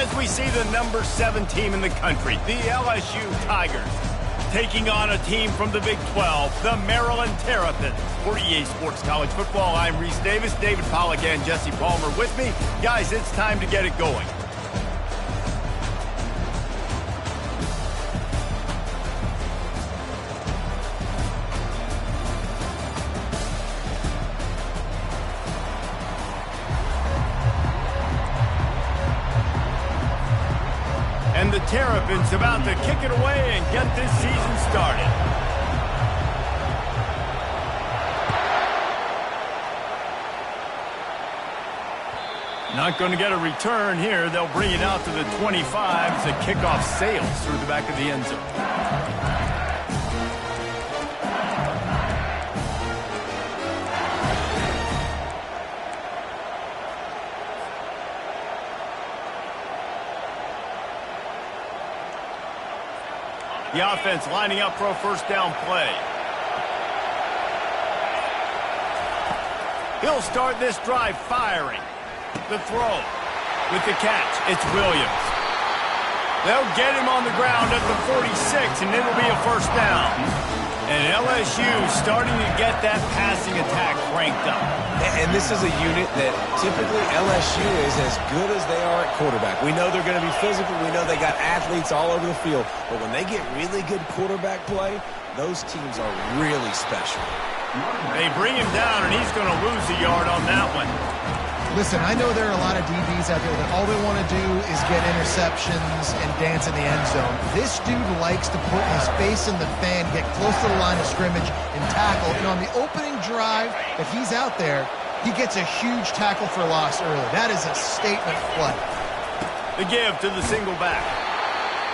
As we see the number 7 team in the country, the LSU Tigers, taking on a team from the Big 12, the Maryland Terrapins. For EA Sports College Football, I'm Reese Davis, David Pollack, and Jesse Palmer with me. Guys, it's time to get it going. And the Terrapins about to kick it away and get this season started. Not going to get a return here. They'll bring it out to the 25 as the kickoff sails through the back of the end zone. The offense lining up for a first down play. He'll start this drive firing. The throw with the catch. It's Williams. They'll get him on the ground at the 46, and it'll be a first down. And LSU starting to get that passing attack cranked up. And this is a unit that typically LSU is as good as they are at quarterback. We know they're going to be physical. We know they got athletes all over the field. But when they get really good quarterback play, those teams are really special. They bring him down, and he's going to lose a yard on that one. Listen, I know there are a lot of DBs out there that all they want to do is get interceptions and dance in the end zone. This dude likes to put his face in the fan, get close to the line of scrimmage, and tackle. And on the opening drive that he's out there, he gets a huge tackle for loss early. That is a statement play. The give to the single back.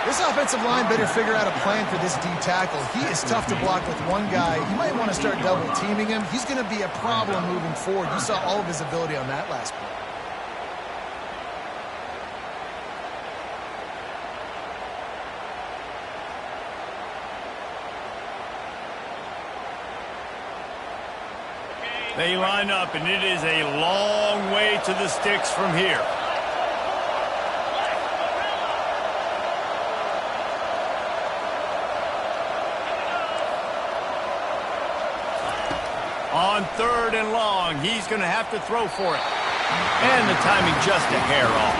This offensive line better figure out a plan for this D tackle. He is tough to block with one guy. You might want to start double teaming him. He's going to be a problem moving forward. You saw all of his ability on that last play. They line up, and it is a long way to the sticks from here. On 3rd and long, he's going to have to throw for it. And the timing just a hair off.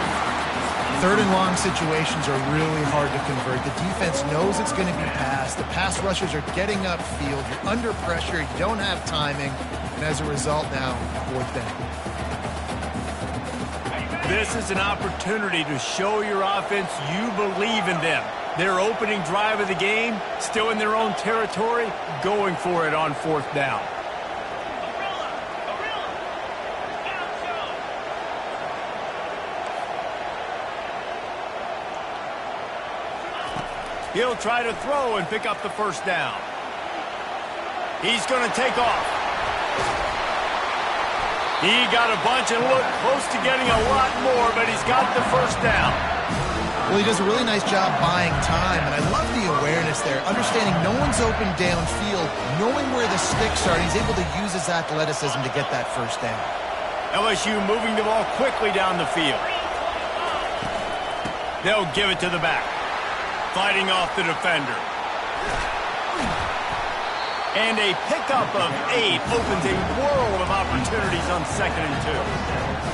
3rd and long situations are really hard to convert. The defense knows it's going to be passed. The pass rushers are getting upfield. You're under pressure. You don't have timing. And as a result now, 4th down. This is an opportunity to show your offense you believe in them. Their opening drive of the game, still in their own territory, going for it on 4th down. He'll try to throw and pick up the first down. He's going to take off. He got a bunch and looked close to getting a lot more, but he's got the first down. Well, he does a really nice job buying time, and I love the awareness there. Understanding no one's open downfield, knowing where the sticks are, and he's able to use his athleticism to get that first down. LSU moving the ball quickly down the field. They'll give it to the back. Fighting off the defender. And a pickup of 8 opens a world of opportunities on 2nd and 2.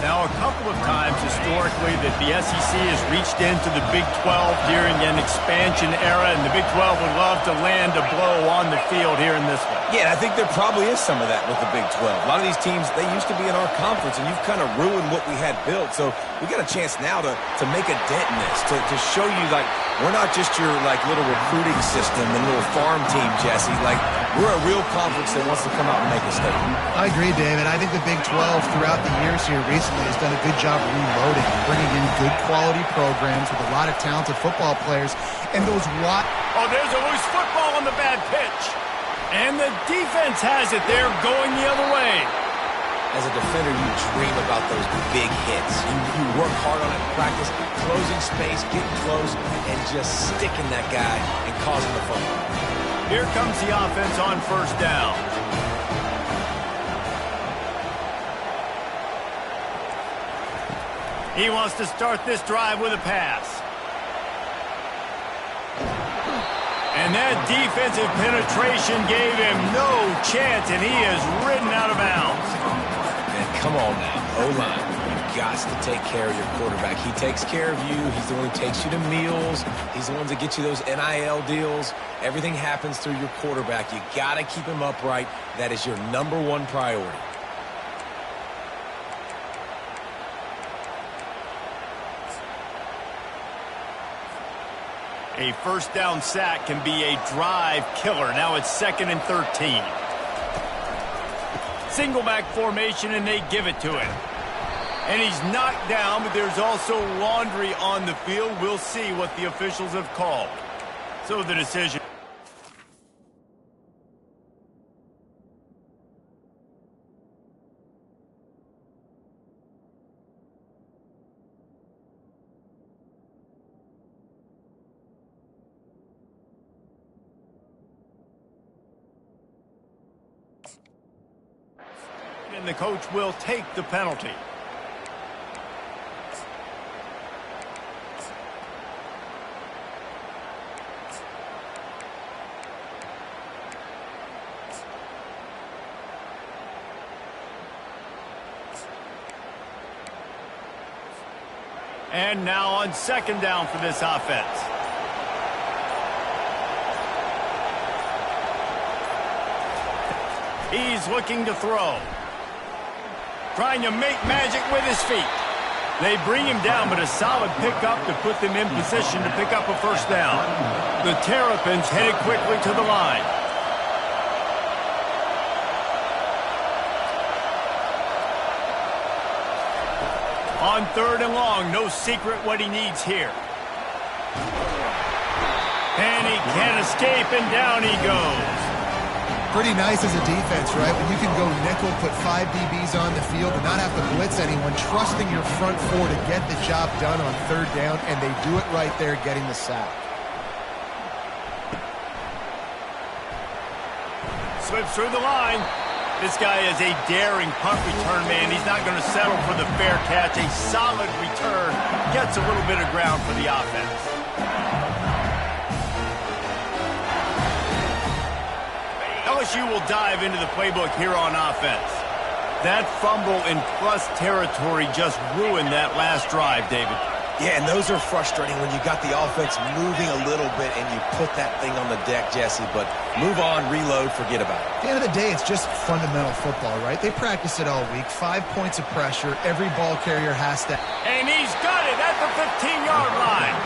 Now, a couple of times historically that the SEC has reached into the Big 12 during an expansion era, and the Big 12 would love to land a blow on the field here in this one. Yeah, I think there probably is some of that with the Big 12. A lot of these teams, they used to be in our conference, and you've kind of ruined what we had built. So we got a chance now to make a dent in this, to show you, like, we're not just your, like, little recruiting system and little farm team, Jesse. Like, we're a real conference that wants to come out and make a statement. I agree, David. I think the Big 12 throughout the years here recently has done a good job reloading, bringing in good quality programs with a lot of talented football players. And those Oh, there's a loose football on the bad pitch. And the defense has it there going the other way. As a defender, you dream about those big hits. You work hard on it in practice, closing space, getting close, and just sticking that guy and causing the fumble. Here comes the offense on 1st down. He wants to start this drive with a pass. And that defensive penetration gave him no chance, and he is ridden out of bounds. Man, come on now, O-line. You've got to take care of your quarterback. He takes care of you. He's the one who takes you to meals. He's the one that gets you those NIL deals. Everything happens through your quarterback. You got to keep him upright. That is your #1 priority. A first down sack can be a drive killer. Now it's 2nd and 13. Single back formation, and they give it to him. And he's knocked down, but there's also laundry on the field. We'll see what the officials have called. So the decision. And the coach will take the penalty. And now on 2nd down for this offense. He's looking to throw. Trying to make magic with his feet. They bring him down, but a solid pickup to put them in position to pick up a first down. The Terrapins headed quickly to the line. On 3rd and long, no secret what he needs here. And he can't escape, and down he goes. Pretty nice as a defense, right? When you can go nickel, put 5 DBs on the field and not have to blitz anyone, trusting your front 4 to get the job done on 3rd down, and they do it right there, getting the sack. Slips through the line. This guy is a daring punt return man. He's not going to settle for the fair catch. A solid return. Gets a little bit of ground for the offense. LSU will dive into the playbook here on offense. That fumble in plus territory just ruined that last drive, David. Yeah, and those are frustrating when you got the offense moving a little bit and you put that thing on the deck, Jesse. But move on, reload, forget about it. At the end of the day, it's just fundamental football, right? They practice it all week. 5 points of pressure. Every ball carrier has to. And he's got it at the 15-yard line.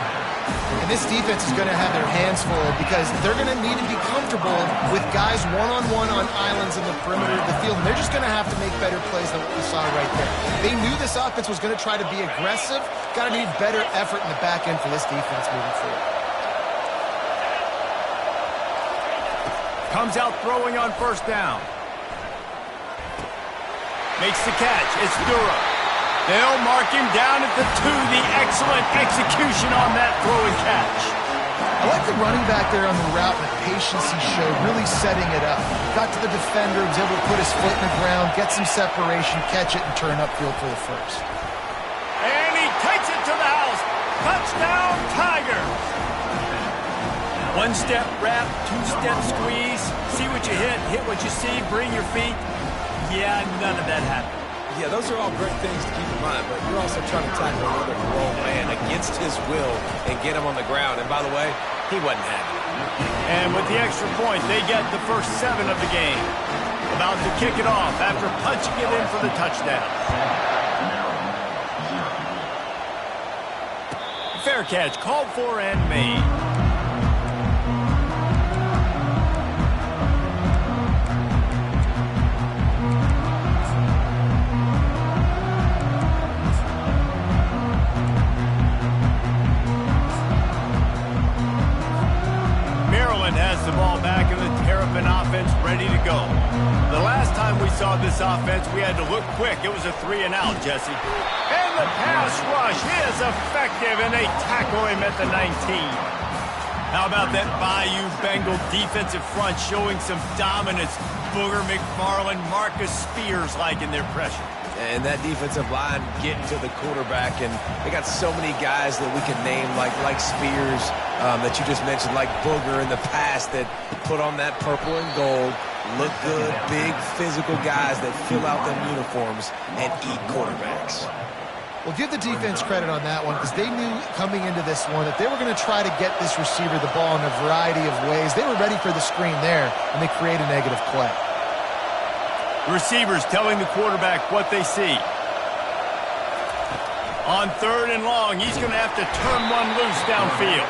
And this defense is going to have their hands full because they're going to need to be comfortable with guys one-on-one on islands in the perimeter of the field. And they're just going to have to make better plays than what we saw right there. They knew this offense was going to try to be aggressive. Got to need better effort in the back end for this defense moving forward. Comes out throwing on 1st down. Makes the catch. It's Durham. They'll mark him down at the 2. The excellent execution on that throw and catch. I like the running back there on the route and the patience he showed, really setting it up. Got to the defender, was able to put his foot in the ground, get some separation, catch it, and turn upfield for the first. And he takes it to the house. Touchdown, Tigers. 1-step wrap, 2-step squeeze. See what you hit what you see, bring your feet. Yeah, none of that happened. Yeah, those are all great things to keep in mind, but you're also trying to tackle another grown man against his will and get him on the ground. And by the way, he wasn't happy. And with the extra point, they get the first 7 of the game. About to kick it off after punching it in for the touchdown. Fair catch called for and made. Has the ball back in the Terrapin offense ready to go. The last time we saw this offense, we had to look quick. It was a 3-and-out, Jesse. And the pass rush is effective, and they tackle him at the 19. How about that Bayou Bengal defensive front showing some dominance? Booger McFarland, Marcus Spears like in their pressure. And that defensive line getting to the quarterback, and they got so many guys that we can name, like Spears, that you just mentioned, like Booger in the past, that put on that purple and gold, look good, big physical guys that fill out them uniforms and eat quarterbacks. Well, give the defense credit on that one, because they knew coming into this one that they were going to try to get this receiver the ball in a variety of ways. They were ready for the screen there, and they create a negative play. Receivers telling the quarterback what they see. On 3rd and long, he's going to have to turn one loose downfield.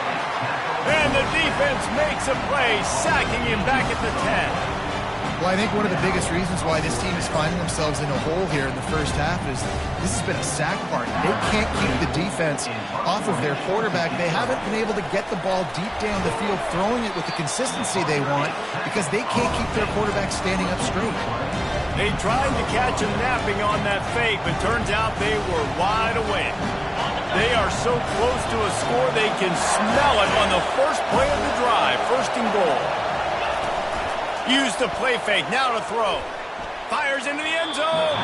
And the defense makes a play, sacking him back at the 10. Well, I think one of the biggest reasons why this team is finding themselves in a hole here in the first half is this has been a sack party. They can't keep the defense off of their quarterback. They haven't been able to get the ball deep down the field, throwing it with the consistency they want, because they can't keep their quarterback standing up straight. They tried to catch him napping on that fake, but turns out they were wide awake. They are so close to a score they can smell it on the first play of the drive, 1st and goal. Used the play fake, now to throw. Fires into the end zone.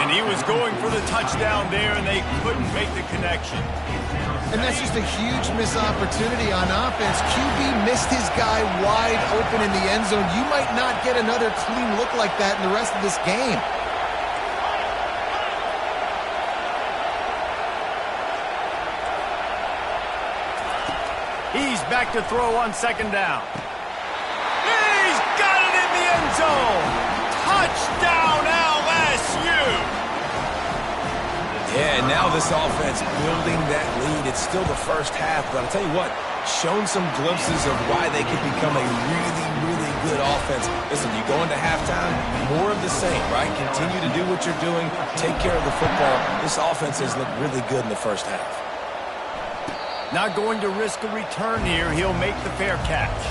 And he was going for the touchdown there, and they couldn't make the connection. And that's just a huge missed opportunity on offense. QB missed his guy wide open in the end zone. You might not get another clean look like that in the rest of this game. He's back to throw on 2nd down. He's got it in the end zone. Touchdown, LSU. Yeah, and now this offense building that lead. It's still the first half, but I'll tell you what, shown some glimpses of why they could become a really, really good offense. Listen, you go into halftime, more of the same, right? Continue to do what you're doing, take care of the football. This offense has looked really good in the first half. Not going to risk a return here. He'll make the fair catch.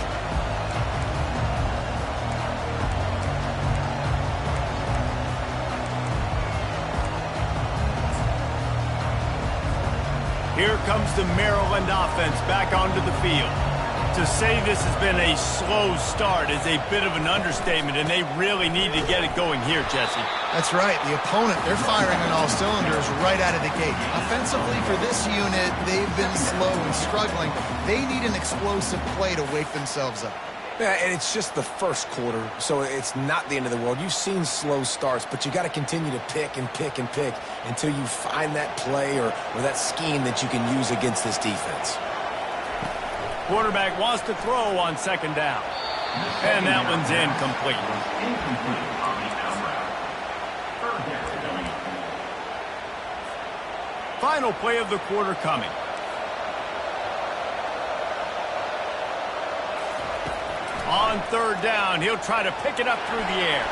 Here comes the Maryland offense back onto the field. To say this has been a slow start is a bit of an understatement, and they really need to get it going here, Jesse. That's right. The opponent, they're firing on all cylinders right out of the gate. Offensively, for this unit, they've been slow and struggling. They need an explosive play to wake themselves up. Yeah, and it's just the first quarter, so it's not the end of the world. You've seen slow starts, but you got to continue to pick and pick and pick until you find that play or that scheme that you can use against this defense. Quarterback wants to throw on 2nd down. And that one's incomplete. Final play of the quarter coming. On 3rd down, he'll try to pick it up through the air.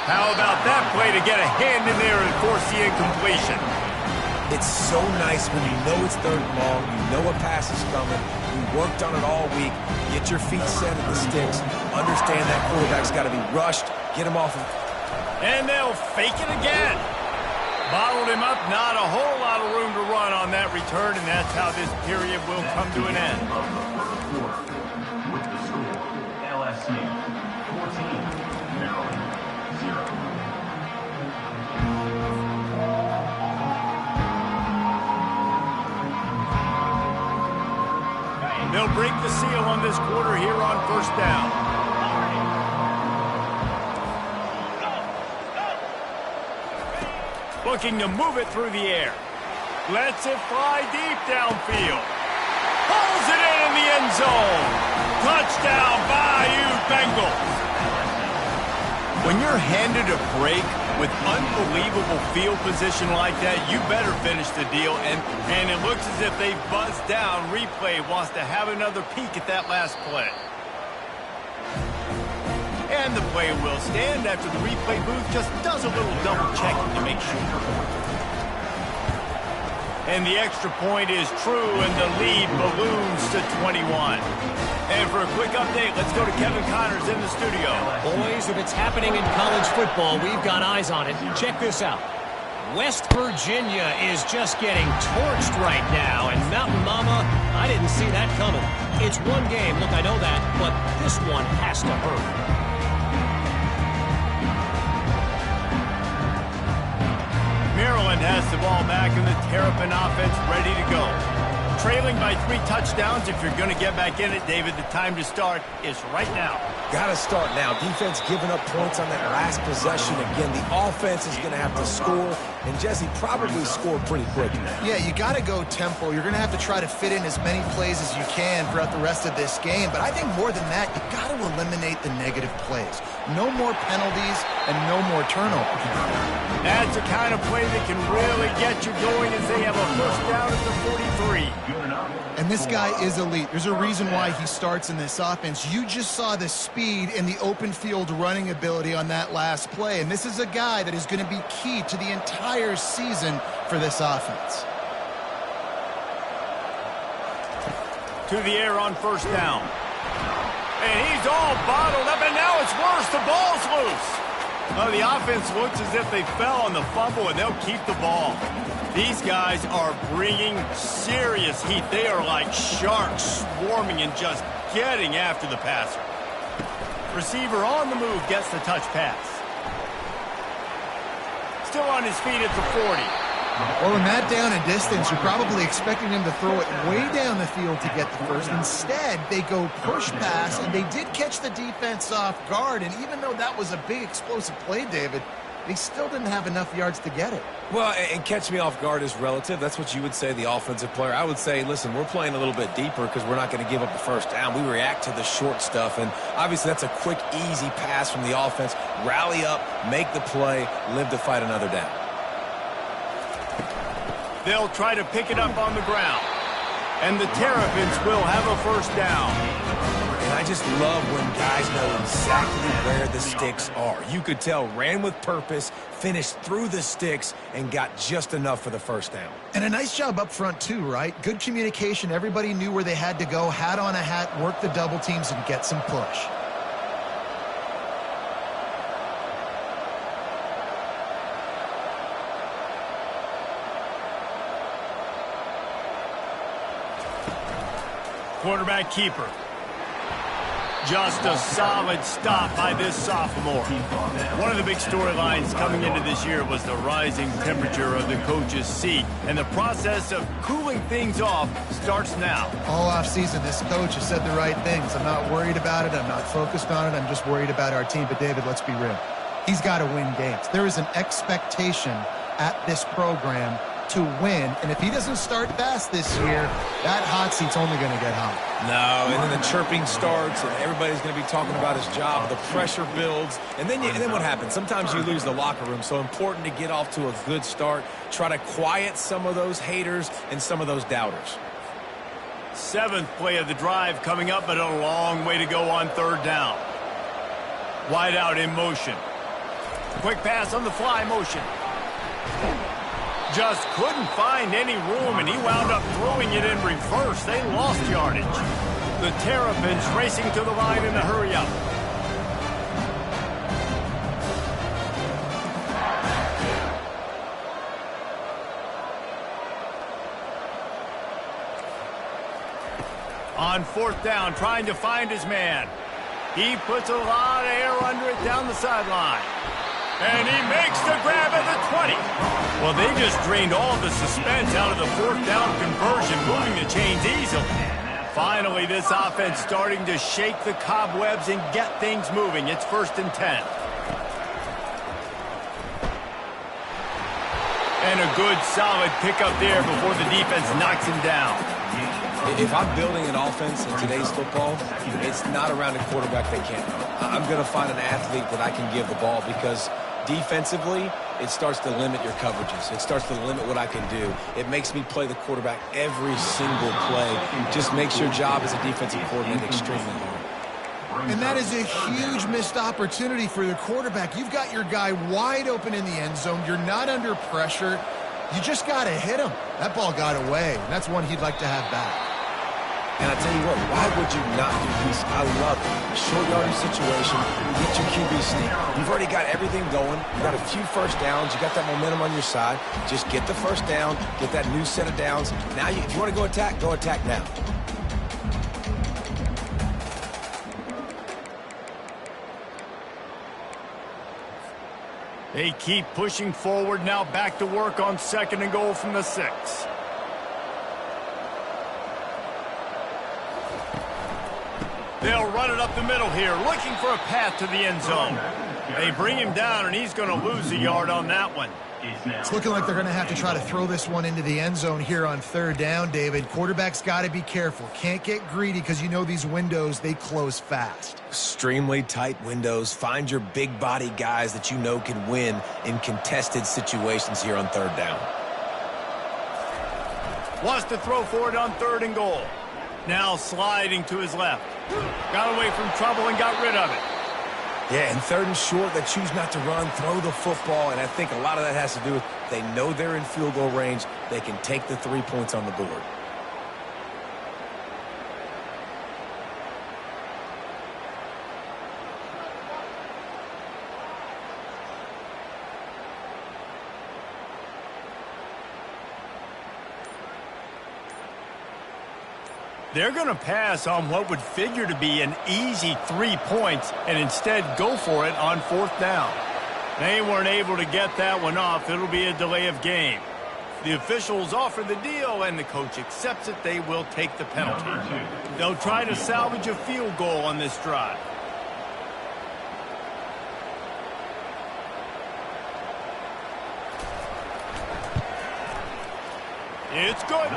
How about that play to get a hand in there and force the incompletion? It's so nice when you know it's 3rd and long, you know a pass is coming, you worked on it all week, get your feet set at the sticks, understand that quarterback's got to be rushed, get him off of... And they'll fake it again. Bottled him up, not a whole lot of room to run on that return, and that's how this period will come to an end. LSU 14, Maryland 0. They'll break the seal on this quarter here on 1st down. Looking to move it through the air. Lets it fly deep downfield. Pulls it in the end zone. Touchdown, Bayou Bengals. When you're handed a break with unbelievable field position like that, you better finish the deal. And it looks as if they buzzed down. Replay wants to have another peek at that last play. And the play will stand after the replay booth just does a little double checking to make sure. And the extra point is true, and the lead balloons to 21. And for a quick update, let's go to Kevin Connors in the studio. Boys, if it's happening in college football, we've got eyes on it. Check this out. West Virginia is just getting torched right now, and Mountain Mama, I didn't see that coming. It's one game, look, I know that, but this one has to hurt. Maryland has the ball back and the Terrapin offense ready to go. Trailing by 3 touchdowns. If you're going to get back in it, David, the time to start is right now. Got to start now. Defense giving up points on that last possession. Again, the offense is going to have to score, and Jesse probably scored pretty quick. Yeah, you got to go tempo. You're going to have to try to fit in as many plays as you can throughout the rest of this game. But I think more than that, you got to eliminate the negative plays. No more penalties and no more turnovers. That's the kind of play that can really get you going as they have a first down at the 43. And this guy is elite. There's a reason why he starts in this offense. You just saw the speed and the open field running ability on that last play. And this is a guy that is going to be key to the entire season for this offense. To the air on first down. And he's all bottled up, and now it's worse. The ball's loose. Well, the offense looks as if they fell on the fumble, and they'll keep the ball. These guys are bringing serious heat. They are like sharks swarming and just getting after the passer. Receiver on the move gets the touch pass. Still on his feet at the 40. Well, in that down and distance, you're probably expecting him to throw it way down the field to get the first. Instead, they go push pass, and they did catch the defense off guard. And even though that was a big explosive play, David, they still didn't have enough yards to get it. Well, and catch me off guard is relative. That's what you would say, the offensive player. I would say, listen, we're playing a little bit deeper because we're not going to give up the first down. We react to the short stuff, and obviously that's a quick, easy pass from the offense. Rally up, make the play, live to fight another down. They'll try to pick it up on the ground. And the Terrapins will have a first down. And I just love when guys know exactly where the sticks are. You could tell, ran with purpose, finished through the sticks, and got just enough for the first down. And a nice job up front, too, right? Good communication. Everybody knew where they had to go, hat on a hat, work the double teams, and get some push. Quarterback keeper. Just a solid stop by this sophomore. One of the big storylines coming into this year was the rising temperature of the coach's seat. And the process of cooling things off starts now. All offseason, this coach has said the right things. I'm not worried about it. I'm not focused on it. I'm just worried about our team. But, David, let's be real. He's got to win games. There is an expectation at this program to win, and if he doesn't start fast this year, that hot seat's only going to get hot. No, and then the chirping starts, and everybody's going to be talking about his job. The pressure builds, and then what happens? Sometimes you lose the locker room, so important to get off to a good start. Try to quiet some of those haters and some of those doubters. 7th play of the drive coming up, but a long way to go on third down. Wide out in motion. Quick pass on the fly motion. Just couldn't find any room, and he wound up throwing it in reverse. They lost yardage. The Terrapins racing to the line in a hurry-up. On fourth down, trying to find his man. He puts a lot of air under it down the sideline. And he makes the grab at the 20. Well, they just drained all the suspense out of the fourth down conversion, moving the chains easily. Finally, this offense starting to shake the cobwebs and get things moving. It's 1st and 10. And a good, solid pickup there before the defense knocks him down. If I'm building an offense in today's football, it's not around a quarterback they can't run. I'm going to find an athlete that I can give the ball because defensively, it starts to limit your coverages. It starts to limit what I can do. It makes me play the quarterback every single play. Just makes your job as a defensive coordinator extremely hard. And that is a huge missed opportunity for the quarterback. You've got your guy wide open in the end zone. You're not under pressure. You just got to hit him. That ball got away, and that's one he'd like to have back. And I tell you what, why would you not do this? I love it. A short yardage situation, get your QB sneak. You've already got everything going. You got a few first downs. You got that momentum on your side. Just get the first down, get that new set of downs. Now, if you want to go attack now. They keep pushing forward. Now back to work on 2nd and goal from the 6. They'll run it up the middle here, looking for a path to the end zone. They bring him down, and he's going to lose a yard on that one. It's looking like they're going to have to try to throw this one into the end zone here on 3rd down, David. Quarterback's got to be careful. Can't get greedy because you know these windows, they close fast. Extremely tight windows. Find your big body guys that you know can win in contested situations here on 3rd down. Wants to throw for it on 3rd and goal. Now sliding to his left. Got away from trouble and got rid of it. Yeah, and 3rd and short, they choose not to run, throw the football, and I think a lot of that has to do with they know they're in field goal range. They can take the 3 points on the board. They're going to pass on what would figure to be an easy 3 points and instead go for it on 4th down. They weren't able to get that one off. It'll be a delay of game. The officials offer the deal, and the coach accepts it. They will take the penalty. They'll try to salvage a field goal on this drive. It's good.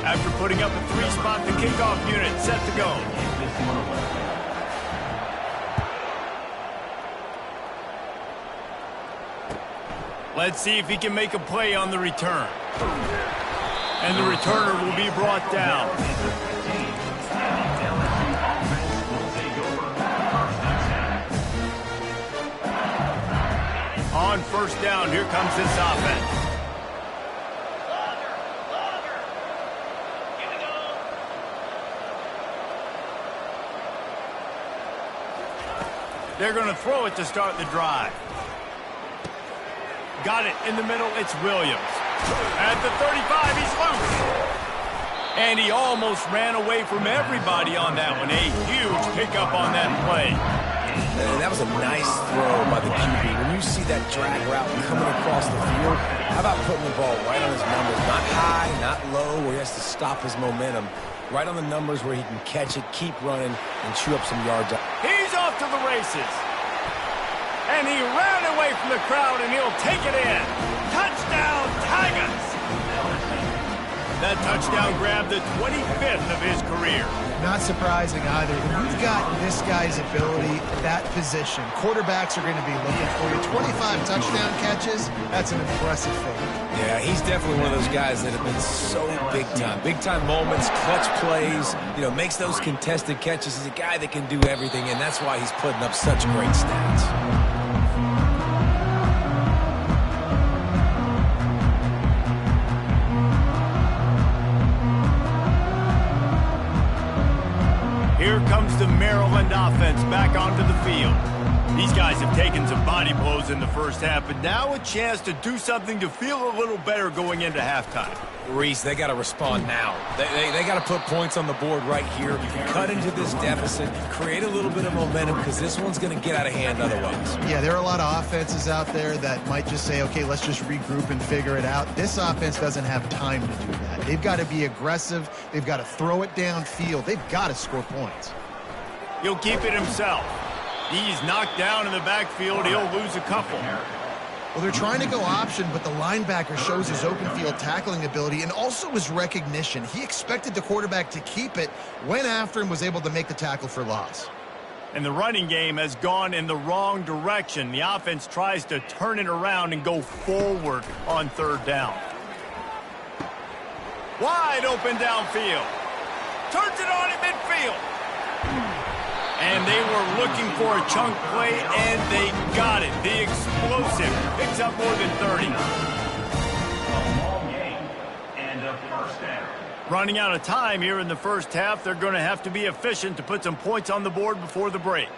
After putting up a 3-spot, the kickoff unit set to go. Let's see if he can make a play on the return. And the returner will be brought down. On 1st down, here comes this offense. They're going to throw it to start the drive. Got it in the middle. It's Williams. At the 35, he's loose. And he almost ran away from everybody on that one. A huge pickup on that play. And that was a nice throw by the QB. When you see that drag route coming across the field, how about putting the ball right on his numbers? Not high, not low, where he has to stop his momentum. Right on the numbers where he can catch it, keep running, and chew up some yards. He's off to the races. And he ran away from the crowd, and he'll take it in. Touchdown, Tigers! That touchdown grabbed the 25th of his career. Not surprising either. When you've got this guy's ability at that position, quarterbacks are going to be looking for you. 25 touchdown catches, that's an impressive thing. Yeah, he's definitely one of those guys that have been so big time. Big time moments, clutch plays, makes those contested catches. He's a guy that can do everything, and that's why he's putting up such great stats. Here comes the Maryland offense back onto the field. These guys have taken some body blows in the first half, but now a chance to do something to feel a little better going into halftime. Reese, they got to respond now. They got to put points on the board right here, cut into this deficit, create a little bit of momentum, because this one's going to get out of hand otherwise. Yeah, there are a lot of offenses out there that might just say, okay, let's just regroup and figure it out. This offense doesn't have time to do that. They've got to be aggressive. They've got to throw it downfield. They've got to score points. He'll keep it himself. He's knocked down in the backfield. He'll lose a couple. Well, they're trying to go option, but the linebacker shows his open field tackling ability and also his recognition. He expected the quarterback to keep it, went after him, was able to make the tackle for loss. And the running game has gone in the wrong direction. The offense tries to turn it around and go forward on 3rd down. Wide open downfield. Turns it on in midfield. And they were looking for a chunk play, and they got it. The explosive picks up more than 30. A long game and a 1st down. Running out of time here in the first half. They're going to have to be efficient to put some points on the board before the break.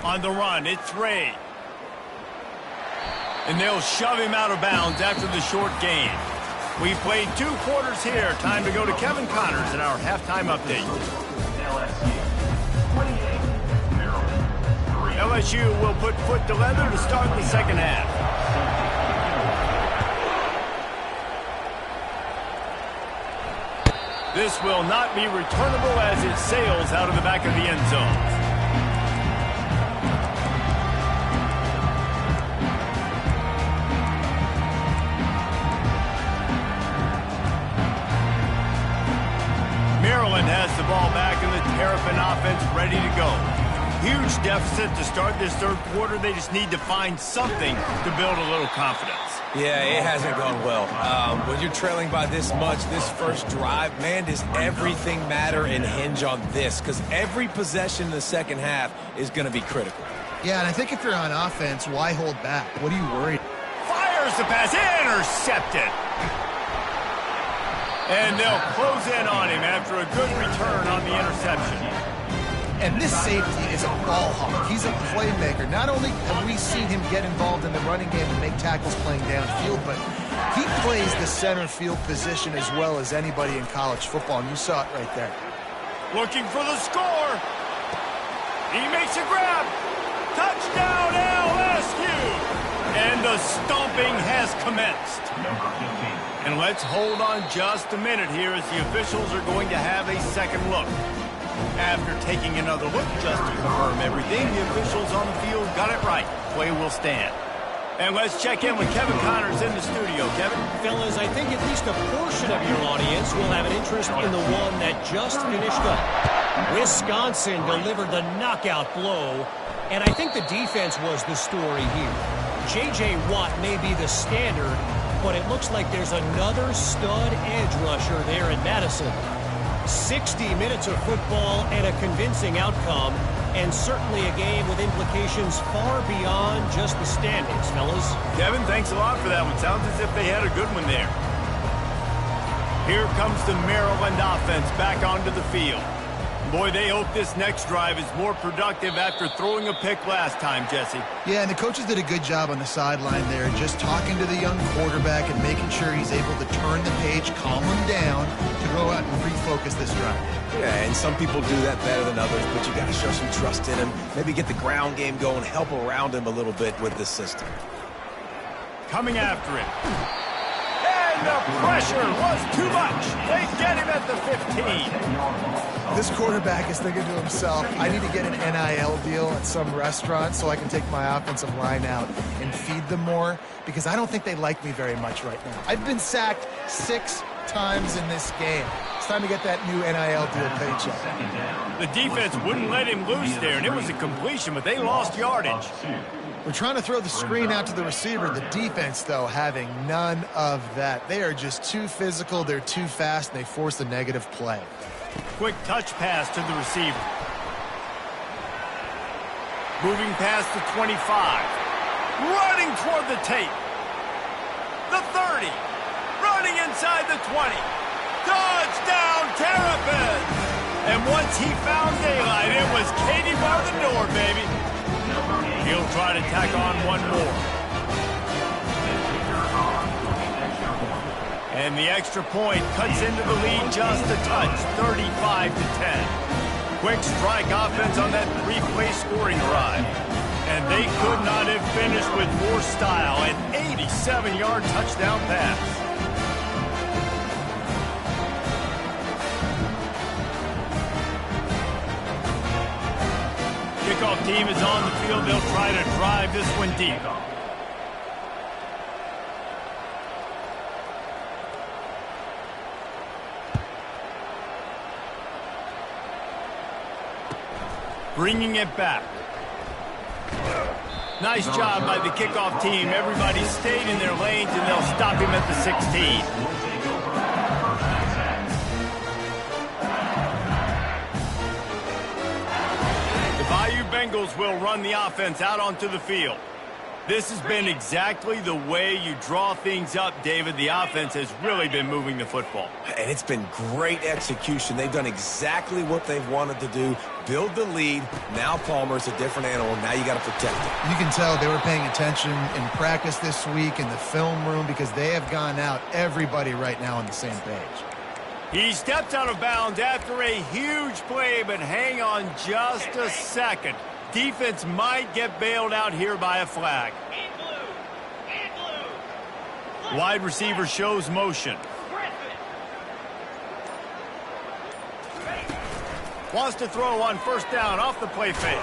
On the run, it's Ray. And they'll shove him out of bounds after the short gain. We played 2 quarters here. Time to go to Kevin Connors in our halftime update. LSU will put foot to leather to start the second half. This will not be returnable as it sails out of the back of the end zone. Maryland has the ball back and the Terrapin offense ready to go. Huge deficit to start this third quarter. They just need to find something to build a little confidence. Yeah, it hasn't gone well. When you're trailing by this much, this first drive, man, does everything matter and hinge on this? Because every possession in the second half is going to be critical. Yeah, and I think if you're on offense, why hold back? What are you worried? Fires the pass, intercepted. And they'll close in on him after a good return on the interception. And this safety is a ball hawk. He's a playmaker. Not only have we seen him get involved in the running game and make tackles playing downfield, but he plays the center field position as well as anybody in college football, and you saw it right there. Looking for the score. He makes a grab. Touchdown, LSU! And the stomping has commenced. And let's hold on just a minute here as the officials are going to have a second look. After taking another look just to confirm everything, the officials on the field got it right. Play will stand. And let's check in with Kevin Connors in the studio. Kevin? Fellas, I think at least a portion of your audience will have an interest in the one that just finished up. Wisconsin delivered the knockout blow, and I think the defense was the story here. J.J. Watt may be the standard, but it looks like there's another stud edge rusher there in Madison. 60 minutes of football and a convincing outcome, and certainly a game with implications far beyond just the standings, fellas. Kevin, thanks a lot for that one. Sounds as if they had a good one there. Here comes the Maryland offense back onto the field. Boy, they hope this next drive is more productive after throwing a pick last time, Jesse. Yeah, and the coaches did a good job on the sideline there, just talking to the young quarterback and making sure he's able to turn the page, calm him down, to go out and refocus this drive. Yeah, and some people do that better than others, but you got to show some trust in him. Maybe get the ground game going, help around him a little bit with this system. Coming after it. And the pressure was too much. They get him at the 15. This quarterback is thinking to himself, I need to get an NIL deal at some restaurant so I can take my offensive line out and feed them more, because I don't think they like me very much right now. I've been sacked 6 times in this game. It's time to get that new NIL deal paycheck. The defense wouldn't let him loose there, and it was a completion, but they lost yardage. We're trying to throw the screen out to the receiver. The defense, though, having none of that. They are just too physical, they're too fast, and they force a negative play. Quick touch pass to the receiver. Moving past the 25. Running toward the tape. The 30. Running inside the 20. Touchdown, Terrapin! And once he found daylight, it was Katie bar the door, baby. He'll try to tack on one more. And the extra point cuts into the lead just a touch, 35-10. Quick strike offense on that 3-play scoring drive. And they could not have finished with more style. An 87-yard touchdown pass. Kickoff team is on the field. They'll try to drive this one deep. Bringing it back. Nice job by the kickoff team. Everybody stayed in their lanes, and they'll stop him at the 16. Bengals will run the offense out onto the field. This has been exactly the way you draw things up, David. The offense has really been moving the football. And it's been great execution. They've done exactly what they've wanted to do. Build the lead. Now Palmer's a different animal. Now you got to protect it. You can tell they were paying attention in practice this week in the film room because they have gone out, everybody right now on the same page. He stepped out of bounds after a huge play, but hang on just a second. Defense might get bailed out here by a flag. Wide receiver shows motion. Wants to throw on first down off the play fake.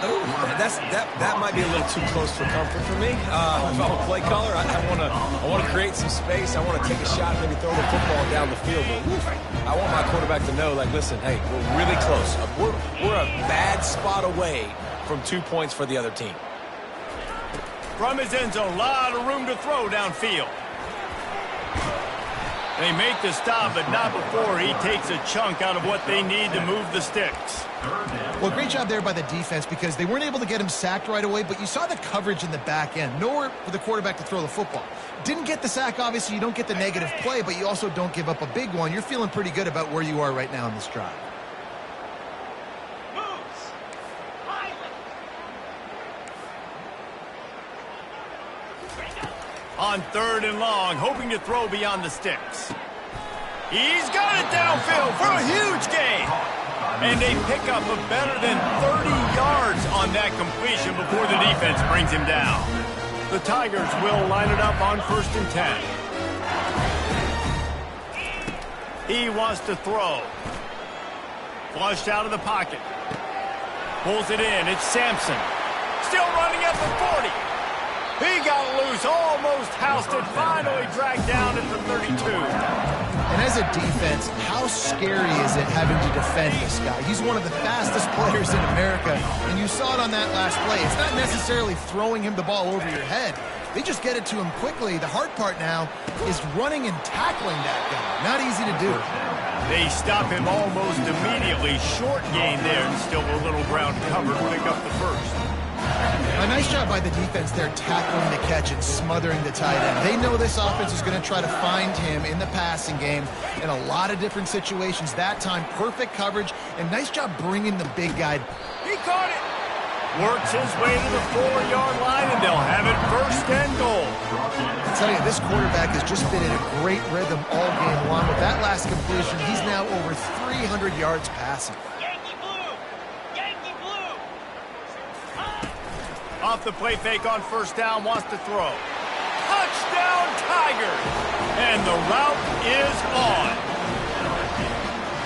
Oh, that might be a little too close for comfort for me. If I'm a play caller, I want to create some space. I want to take a shot, maybe throw the football down the field. But I want my quarterback to know, like, listen, hey, we're really close. We're a bad spot away from 2 points for the other team. From his end zone, a lot of room to throw downfield. They make the stop, but not before he takes a chunk out of what they need to move the sticks. Well, great job there by the defense because they weren't able to get him sacked right away, but you saw the coverage in the back end. Nowhere for the quarterback to throw the football. Didn't get the sack, obviously. You don't get the negative play, but you also don't give up a big one. You're feeling pretty good about where you are right now in this drive. On third and long, hoping to throw beyond the sticks. He's got it downfield for a huge gain. And they pick up a better than 30 yards on that completion before the defense brings him down. The Tigers will line it up on 1st and 10. He wants to throw. Flushed out of the pocket. Pulls it in. It's Sampson. Still running at the 40. He got loose, almost housed it, finally dragged down at the 32. And as a defense, how scary is it having to defend this guy? He's one of the fastest players in America, and you saw it on that last play. It's not necessarily throwing him the ball over your head. They just get it to him quickly. The hard part now is running and tackling that guy. Not easy to do. They stop him almost immediately. Short gain there, and still a little ground covered to pick up the first. A nice job by the defense there tackling the catch and smothering the tight end. They know this offense is going to try to find him in the passing game in a lot of different situations. That time, perfect coverage, and nice job bringing the big guy. He caught it. Works his way to the 4-yard line, and they'll have it 1st and goal. I tell you, this quarterback has just been in a great rhythm all game long. With that last completion, he's now over 300 yards passing. Off the play fake on first down, wants to throw. Touchdown, Tigers! And the route is on.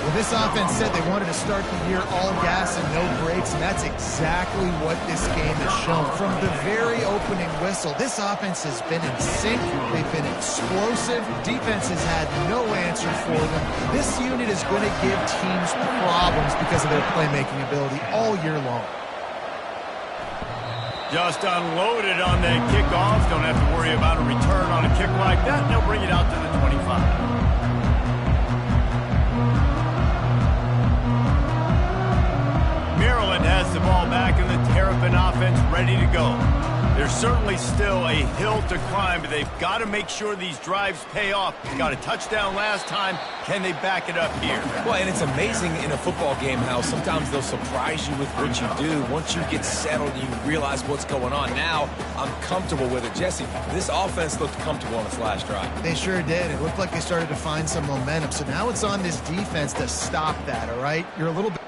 Well, this offense said they wanted to start the year all gas and no brakes, and that's exactly what this game has shown. From the very opening whistle, this offense has been in sync. They've been explosive. Defense has had no answer for them. This unit is going to give teams problems because of their playmaking ability all year long. Just unloaded on that kickoff. Don't have to worry about a return on a kick like that. They'll bring it out to the 25. Maryland has the ball back and the Terrapin offense ready to go. There's certainly still a hill to climb, but they've got to make sure these drives pay off. Got a touchdown last time. Can they back it up here? Well, and it's amazing in a football game how sometimes they'll surprise you with what you do. Once you get settled, you realize what's going on. Now, I'm comfortable with it. Jesse, this offense looked comfortable on its last drive. They sure did. It looked like they started to find some momentum. So now it's on this defense to stop that, all right? You're a little bit...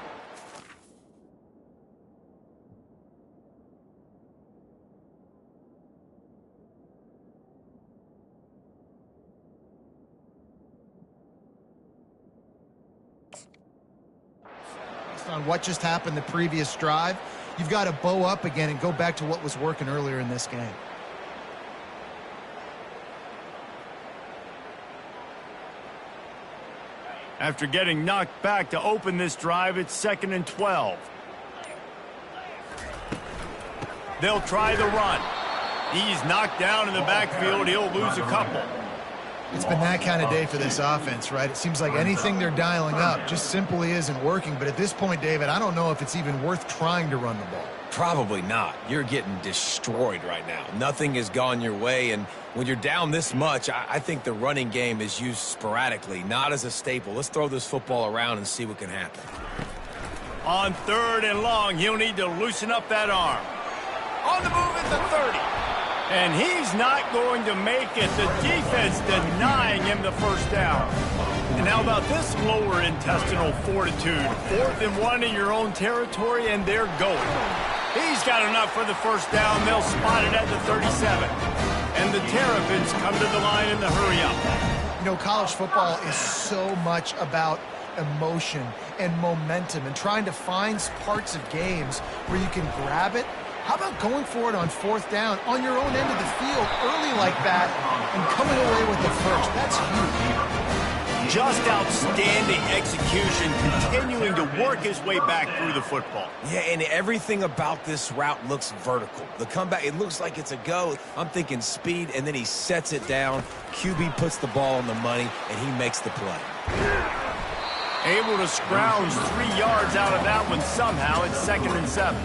on what just happened the previous drive, you've got to bow up again and go back to what was working earlier in this game. After getting knocked back to open this drive, it's 2nd and 12. They'll try the run. He's knocked down in the backfield. He'll lose a couple. It's been that kind of day for this offense, right? It seems like anything they're dialing up just simply isn't working. But at this point, David, I don't know if it's even worth trying to run the ball. Probably not. You're getting destroyed right now. Nothing has gone your way, and when you're down this much, I think the running game is used sporadically, not as a staple. Let's throw this football around and see what can happen. On 3rd and long, he'll need to loosen up that arm. On the move at the 30. And he's not going to make it. The defense denying him the first down. And how about this lower intestinal fortitude? 4th and 1 in your own territory, and they're going. He's got enough for the first down. They'll spot it at the 37. And the Terrapins come to the line in the hurry-up. You know, college football is so much about emotion and momentum and trying to find parts of games where you can grab it. How about going for it on 4th down on your own end of the field early like that and coming away with the first? That's huge. Just outstanding execution, continuing to work his way back through the football. Yeah, and everything about this route looks vertical. The comeback, it looks like it's a go. I'm thinking speed, and then he sets it down. QB puts the ball on the money, and he makes the play. Able to scrounge 3 yards out of that one somehow. It's 2nd and 7.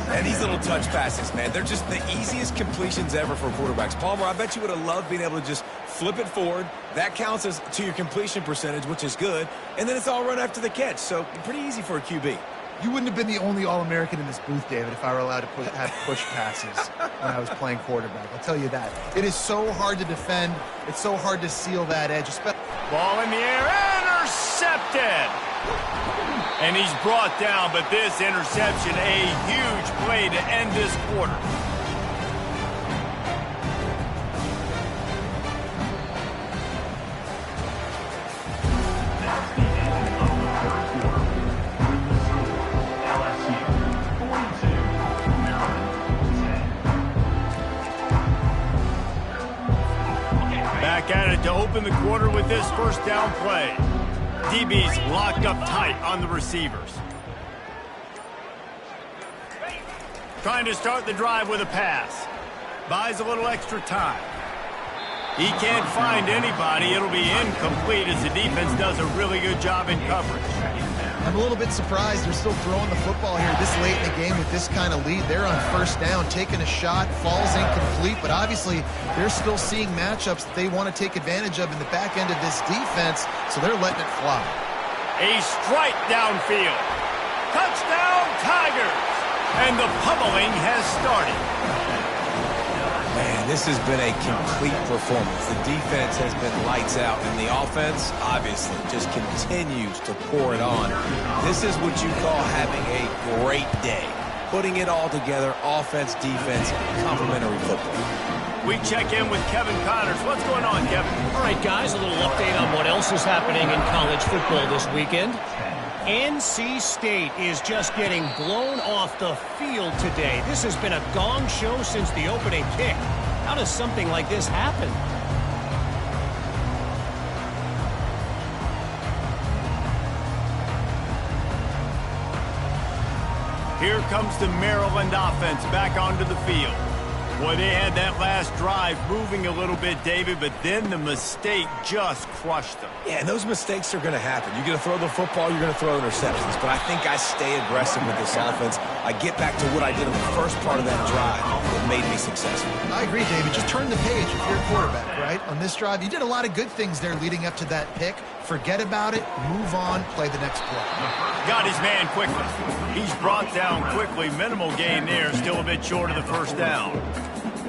And these little touch passes, man, they're just the easiest completions ever for quarterbacks. Palmer, I bet you would have loved being able to just flip it forward. That counts as to your completion percentage, which is good. And then it's all run after the catch, so pretty easy for a QB. You wouldn't have been the only All-American in this booth, David, if I were allowed to have push passes when I was playing quarterback. I'll tell you that. It is so hard to defend. It's so hard to seal that edge. Ball in the air, intercepted. And he's brought down, but this interception, a huge play to end this quarter. That's the end of the 3rd quarter. LSU 42, Maryland 10. Back at it to open the quarter with this first down play. DB's locked up tight on the receivers. Trying to start the drive with a pass. Buys a little extra time. He can't find anybody. It'll be incomplete as the defense does a really good job in coverage. I'm a little bit surprised they're still throwing the football here this late in the game with this kind of lead. They're on 1st down, taking a shot, falls incomplete, but obviously they're still seeing matchups that they want to take advantage of in the back end of this defense, so they're letting it fly. A strike downfield. Touchdown, Tigers! And the pummeling has started. Man, this has been a complete performance. The defense has been lights out, and the offense, obviously, just continues to pour it on. This is what you call having a great day. Putting it all together, offense, defense, complementary football. We check in with Kevin Connors. What's going on, Kevin? All right, guys, a little update on what else is happening in college football this weekend. NC State is just getting blown off the field today. This has been a gong show since the opening kick. How does something like this happen? Here comes the Maryland offense back onto the field. Boy, they had that last drive moving a little bit, David, but then the mistake just crushed them. Yeah, and those mistakes are going to happen. You're going to throw the football, you're going to throw interceptions. But I think I stay aggressive with this offense. I get back to what I did in the first part of that drive that made me successful. I agree, David. Just turn the page if you're a quarterback, right? On this drive, you did a lot of good things there leading up to that pick. Forget about it, move on, play the next play. Got his man quickly. He's brought down quickly. Minimal gain there, still a bit short of the first down.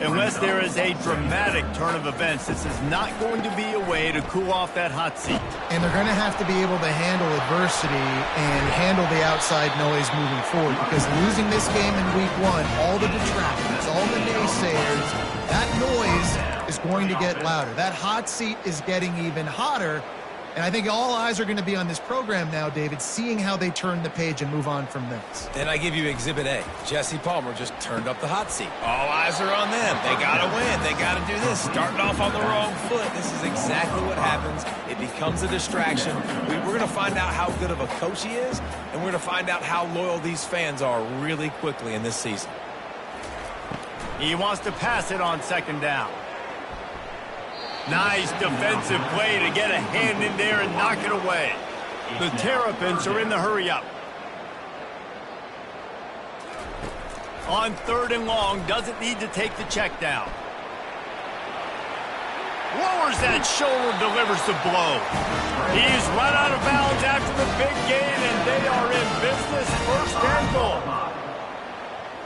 Unless there is a dramatic turn of events, this is not going to be a way to cool off that hot seat. And they're going to have to be able to handle adversity and handle the outside noise moving forward, because losing this game in week 1, all the detractors, all the naysayers, that noise is going to get louder. That hot seat is getting even hotter. And I think all eyes are going to be on this program now, David, seeing how they turn the page and move on from this. Then I give you Exhibit A. Jesse Palmer just turned up the hot seat. All eyes are on them. They got to win. They got to do this. Starting off on the wrong foot. This is exactly what happens. It becomes a distraction. We're going to find out how good of a coach he is, and we're going to find out how loyal these fans are really quickly in this season. He wants to pass it on 2nd down. Nice defensive play to get a hand in there and knock it away. The Terrapins are in the hurry-up. On 3rd and long, doesn't need to take the check down. Lowers that shoulder, delivers the blow. He's run out of bounds after the big gain, and they are in business. 1st and goal.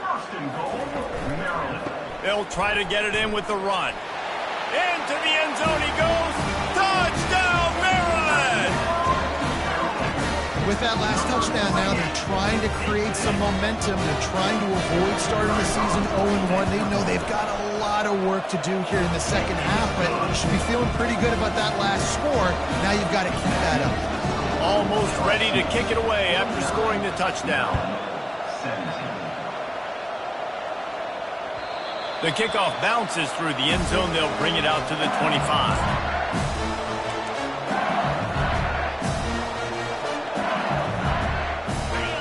1st and goal, Maryland. They'll try to get it in with the run. Into the end zone he goes. Touchdown, Maryland! With that last touchdown now, they're trying to create some momentum. They're trying to avoid starting the season 0-1. They know they've got a lot of work to do here in the second half, but you should be feeling pretty good about that last score. Now you've got to keep that up. Almost ready to kick it away after scoring the touchdown. 17. The kickoff bounces through the end zone. They'll bring it out to the 25.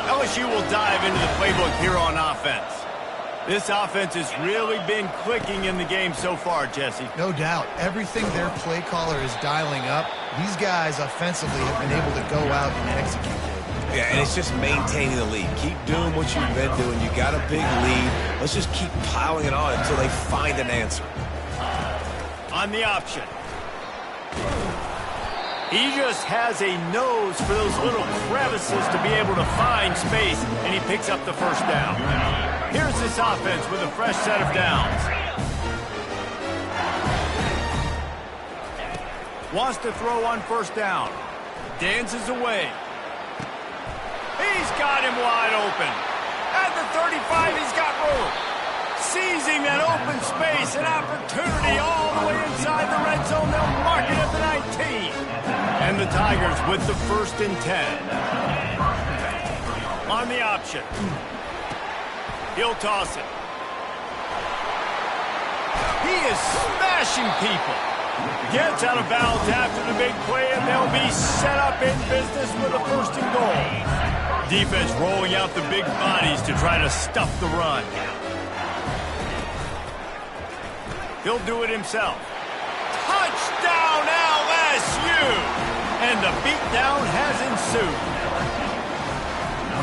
LSU will dive into the playbook here on offense. This offense has really been clicking in the game so far, Jesse. No doubt. Everything their play caller is dialing up, these guys offensively have been able to go out and execute it. Yeah, and it's just maintaining the lead. Keep doing what you've been doing. You got a big lead. Let's just keep piling it on until they find an answer. On the option. He just has a nose for those little crevices to be able to find space, and he picks up the 1st down. Here's this offense with a fresh set of downs. Wants to throw on 1st down. Dances away. He's got him wide open. At the 35, he's got room. Seizing that open space, an opportunity all the way inside the red zone. They'll mark it at the 19. And the Tigers with the 1st and 10. On the option. He'll toss it. He is smashing people. Gets out of bounds after the big play, and they'll be set up in business with a 1st and goal. Defense rolling out the big bodies to try to stuff the run. He'll do it himself. Touchdown, LSU! And the beatdown has ensued.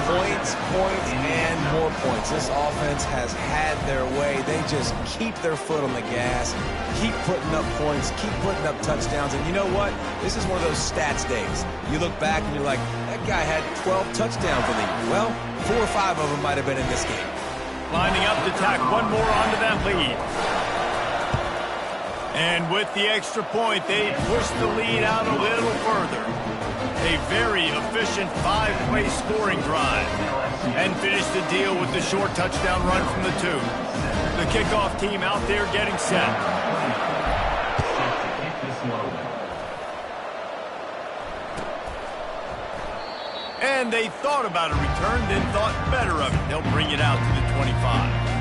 Points, and more points. This offense has had their way. They just keep their foot on the gas, keep putting up points, keep putting up touchdowns. And you know what? This is one of those stats days. You look back and you're like, that guy had 12 touchdowns in the year. Well, 4 or 5 of them might have been in this game. Lining up to tack one more onto that lead. And with the extra point, they push the lead out a little further. A very efficient 5-play scoring drive. And finish the deal with the short touchdown run from the 2. The kickoff team out there getting set. And they thought about a return, then thought better of it. They'll bring it out to the 25.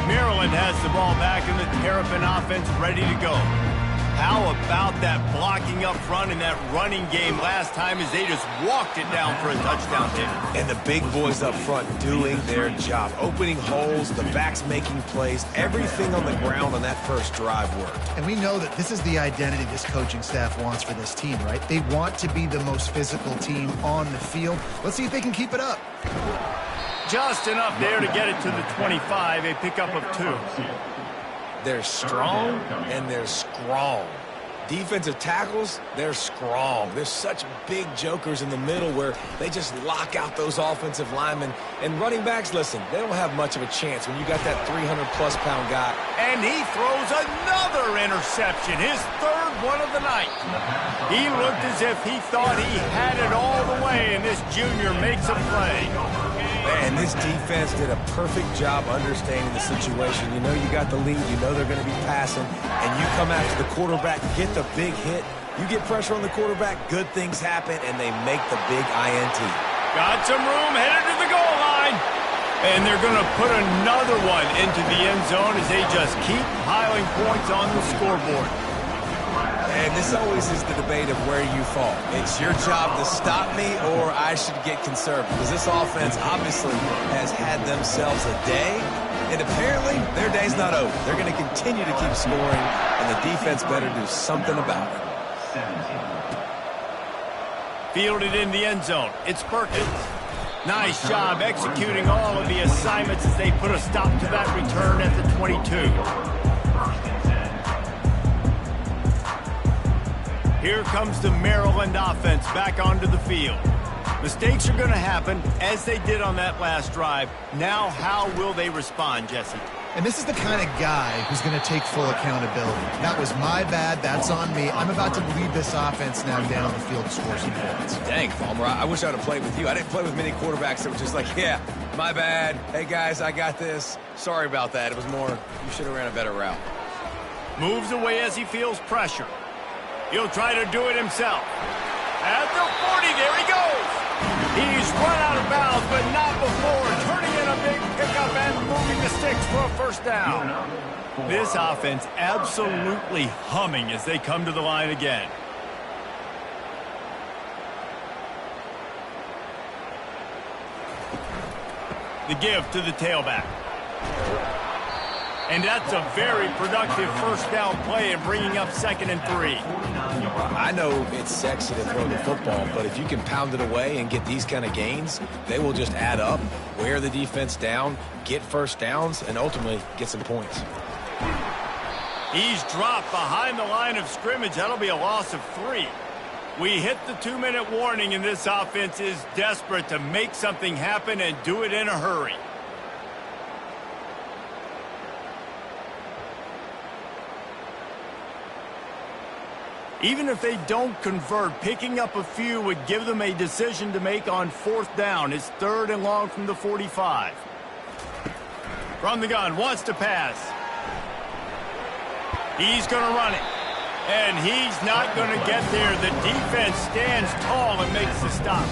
Maryland has the ball back in the Terrapin offense ready to go. How about that blocking up front in that running game last time as they just walked it down for a touchdown hit? And the big boys up front doing their job. Opening holes, the backs making plays. Everything on the ground on that first drive worked. And we know that this is the identity this coaching staff wants for this team, right? They want to be the most physical team on the field. Let's see if they can keep it up. Just enough there to get it to the 25, a pickup of 2. They're strong and they're strong. Defensive tackles, they're strong. They're such big jokers in the middle where they just lock out those offensive linemen. And running backs, listen, they don't have much of a chance when you got that 300-plus-pound guy. And he throws another interception, his 3rd one of the night. He looked as if he thought he had it all the way, and this junior makes a play. Man, this defense did a perfect job understanding the situation. You know you got the lead. You know they're going to be passing. And you come after the quarterback, get the big hit. You get pressure on the quarterback, good things happen, and they make the big INT. Got some room, headed to the goal line. And they're going to put another one into the end zone as they just keep piling points on the scoreboard. And this always is the debate of where you fall. It's your job to stop me or I should get conservative. Because this offense obviously has had themselves a day. And apparently their day's not over. They're going to continue to keep scoring. And the defense better do something about it. Fielded in the end zone. It's Perkins. Nice job executing all of the assignments as they put a stop to that return at the 22. Here comes the Maryland offense back onto the field. Mistakes are going to happen, as they did on that last drive. Now, how will they respond, Jesse? And this is the kind of guy who's going to take full accountability. That was my bad. That's on me. I'm about to lead this offense now down the field to score some points. Dang, Palmer, I wish I'd have played with you. I didn't play with many quarterbacks that were just like, yeah, my bad. Hey, guys, I got this. Sorry about that. It was more, you should have ran a better route. Moves away as he feels pressure. He'll try to do it himself. At the 40, there he goes. He's run out of bounds, but not before turning in a big pickup and moving the sticks for a first down. This offense absolutely humming as they come to the line again. The give to the tailback. And that's a very productive first down play in bringing up 2nd and 3. I know it's sexy to throw the football, but if you can pound it away and get these kind of gains, they will just add up, wear the defense down, get first downs, and ultimately get some points. He's dropped behind the line of scrimmage. That'll be a loss of 3. We hit the 2-minute warning, and this offense is desperate to make something happen and do it in a hurry. Even if they don't convert, picking up a few would give them a decision to make on 4th down. It's 3rd and long from the 45. From the gun, wants to pass. He's going to run it. And he's not going to get there. The defense stands tall and makes the stop.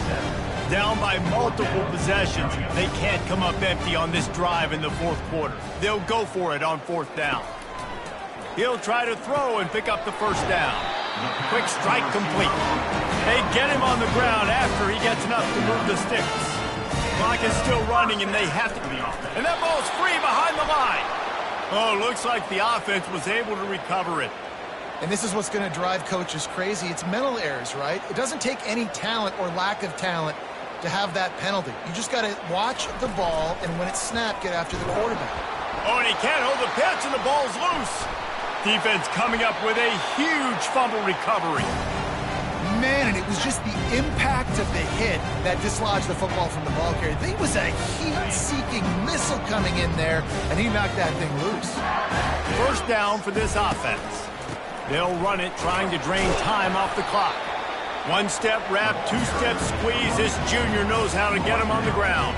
Down by multiple possessions. They can't come up empty on this drive in the 4th quarter. They'll go for it on 4th down. He'll try to throw and pick up the first down. Quick strike complete. They get him on the ground after he gets enough to move the sticks. Clock is still running, and they have to be off. And that ball's free behind the line. Oh, looks like the offense was able to recover it. And this is what's going to drive coaches crazy. It's mental errors, right? It doesn't take any talent or lack of talent to have that penalty. You just got to watch the ball, and when it's snapped, get after the quarterback. Oh, and he can't hold the pitch, and the ball's loose. Defense coming up with a huge fumble recovery. Man, and it was just the impact of the hit that dislodged the football from the ball carrier. There was a heat-seeking missile coming in there, and he knocked that thing loose. First down for this offense. They'll run it, trying to drain time off the clock. 1-step wrap, 2-step squeeze. This junior knows how to get him on the ground.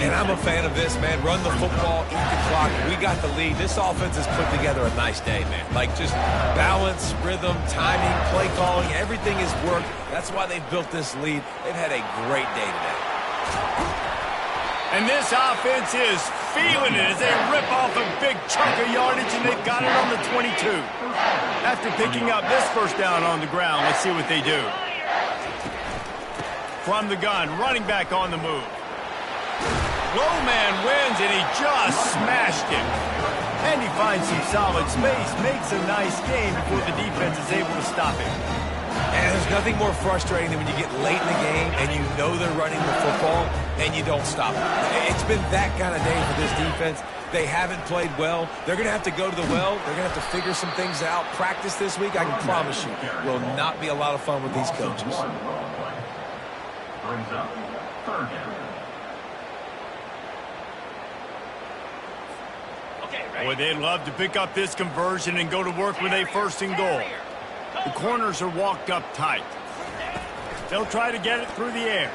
And I'm a fan of this, man. Run the football, eat the clock. We got the lead. This offense has put together a nice day, man. Like, just balance, rhythm, timing, play calling, everything has worked. That's why they've built this lead. They've had a great day today. And this offense is feeling it as they rip off a big chunk of yardage, and they've got it on the 22. After picking up this first down on the ground, let's see what they do. From the gun, running back on the move. Low man wins, and he just smashed him. And he finds some solid space, makes a nice game before the defense is able to stop him. And there's nothing more frustrating than when you get late in the game and you know they're running the football and you don't stop them. It's been that kind of day for this defense. They haven't played well. They're going to have to go to the well. They're going to have to figure some things out. Practice this week, I can promise you, will not be a lot of fun with these coaches. Brings up 3rd down. Boy, they'd love to pick up this conversion and go to work with a 1st and goal. The corners are walked up tight. They'll try to get it through the air.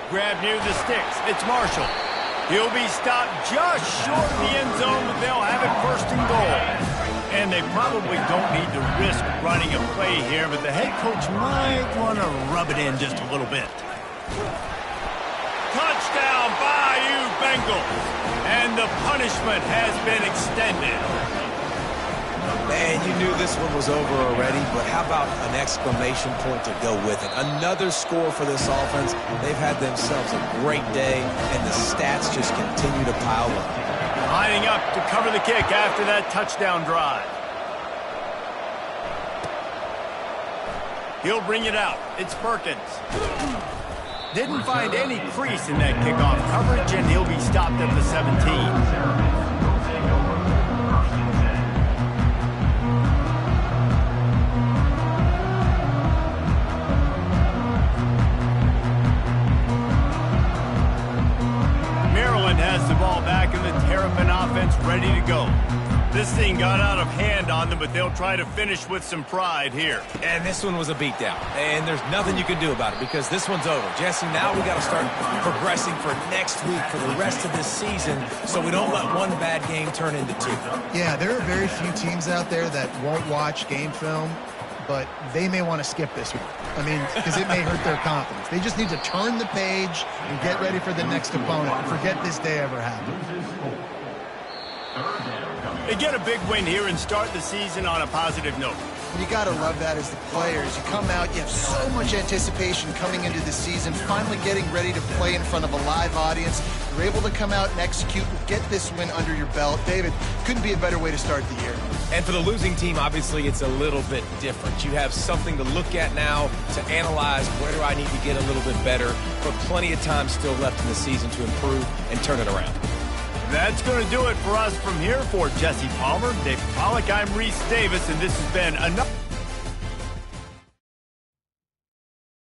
Grab near the sticks. It's Marshall. He'll be stopped just short of the end zone, but they'll have it 1st and goal. And they probably don't need to risk running a play here, but the head coach might want to rub it in just a little bit. Touchdown, Bayou Bengals. And the punishment has been extended. And you knew this one was over already, but how about an exclamation point to go with it? Another score for this offense. They've had themselves a great day, and the stats just continue to pile up. Lining up to cover the kick after that touchdown drive. He'll bring it out. It's Perkins. Didn't find any crease in that kickoff coverage, and he'll be stopped at the 17. Has the ball back in the Terrapin offense ready to go. This thing got out of hand on them, but they'll try to finish with some pride here. And this one was a beatdown. And there's nothing you can do about it because this one's over. Jesse, now we got to start progressing for next week, for the rest of this season, so we don't let one bad game turn into two. Yeah, there are very few teams out there that won't watch game film, but they may want to skip this one. I mean, because it may hurt their confidence. They just need to turn the page and get ready for the next opponent and forget this day ever happened. They get a big win here and start the season on a positive note. You got to love that as the players. You come out, you have so much anticipation coming into the season, finally getting ready to play in front of a live audience. You're able to come out and execute and get this win under your belt. David, couldn't be a better way to start the year. And for the losing team, obviously, it's a little bit different. You have something to look at now to analyze where do I need to get a little bit better, but plenty of time still left in the season to improve and turn it around. That's going to do it for us from here. For Jesse Palmer, Dave Pollack, I'm Reese Davis, and this has been another...